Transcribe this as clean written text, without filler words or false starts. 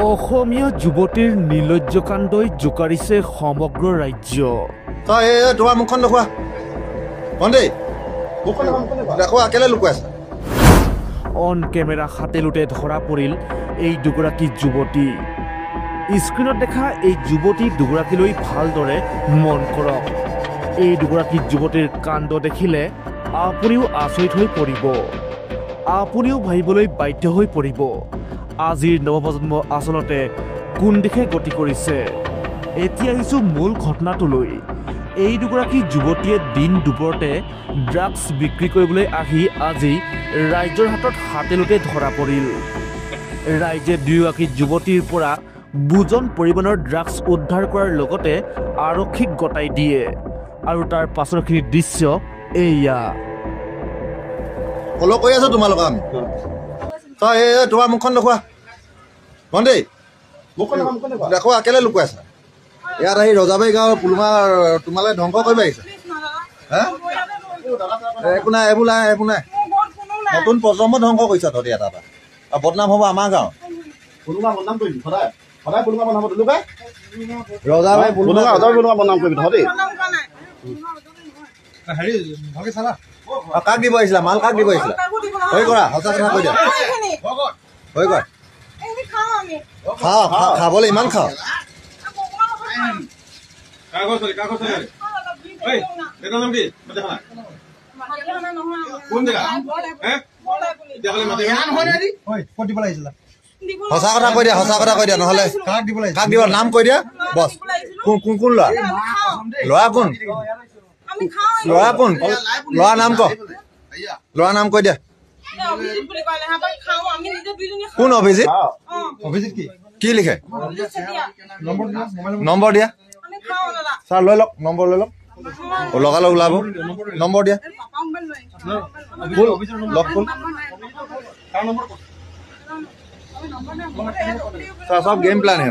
অসমীয়া যুৱতীৰ নিৰ্লজ্জ কাণ্ডই জোকাৰিছে সমগ্ৰ ৰাজ্য। তোমাৰ মুখখন দেখুৱা ভণ্টি, দেখুৱা কেলে লুকুৱাইছা? অন কেমেৰা হাতেলোতে ধৰা পৰিল এই দুগৰাকী যুৱতী। স্ক্ৰীণত দেখা এই যুৱতী দুগৰাকীলৈ ভালদৰে মন কৰক। এই দুগৰাকী যুৱতীৰ কাণ্ড দেখিলে আপুনিও আচৰিত হৈ পৰিব, আপুনিও ভাবিবলৈ বাধ্য হৈ পৰিব আজিৰ নৱপ্ৰজন্ম আচলতে কোন দিশে গতি কৰিছে। এতিয়া আহিছোঁ মূল ঘটনাটোলৈ। এই দুগৰাকী যুৱতীয়ে দিন দুপৰতে ড্ৰাগছ বিক্ৰী কৰিবলৈ আহি আজি ৰাইজৰ হাতত হাতেলোতে ধৰা পৰিল। ৰাইজে দুয়োগৰাকী যুৱতীৰ পৰা বুজন পৰিমাণৰ ড্ৰাগছ উদ্ধাৰ কৰাৰ লগতে আৰক্ষীক গতাই দিয়ে আৰু তাৰ পাছৰখিনি দৃশ্য এয়া। ফল' কৰি আছো তোমালোকক আমি। তোমাৰ মুখখন দেখুৱা ভণ্টি, দেখুৱা কেলে লুকুৱাইছা? ইয়াত আহি ৰজাবাৰী গাঁৱৰ তোমালে ধ্বংস কৰিব আহিছা? একো নাই, এইবোৰ নাই, এইবোৰ নাই। নতুন প্ৰজন্ম ধ্বংস কৰিছা তহঁতি এটা এটা, আৰু বদনাম হ'ব আমাৰ গাঁৱত। ৰজাবাৰী বদনাম কৰিবি তহঁতি। কাক দিব আহিছিলা? মাল কাক দিব আহিছিলা? হৈ কৰা, সঁচা কথা কৈ দিয়া। হৈ কৰা, খাবলৈ ইমান খাওঁ। সঁচা কথা কৈ দিয়া, সঁচা কথা কৈ দিয়া, নহলে কাক দিব? নাম কৈ দিয়া বছ। কোন কোন ল'ৰা? ল'ৰা কোন? ল'ৰা কোন? ল'ৰা নাম ক, ল'ৰা নাম কৈ দিয়া। কোন অভিজিত? অভিজিত কি লিখে? নম্বৰ দিয়া ছাৰ, লৈ লওক নম্বৰ, লৈ লওক, লগালগ ওলাব। নম্বৰ দিয়া, চব গেম প্লান হে।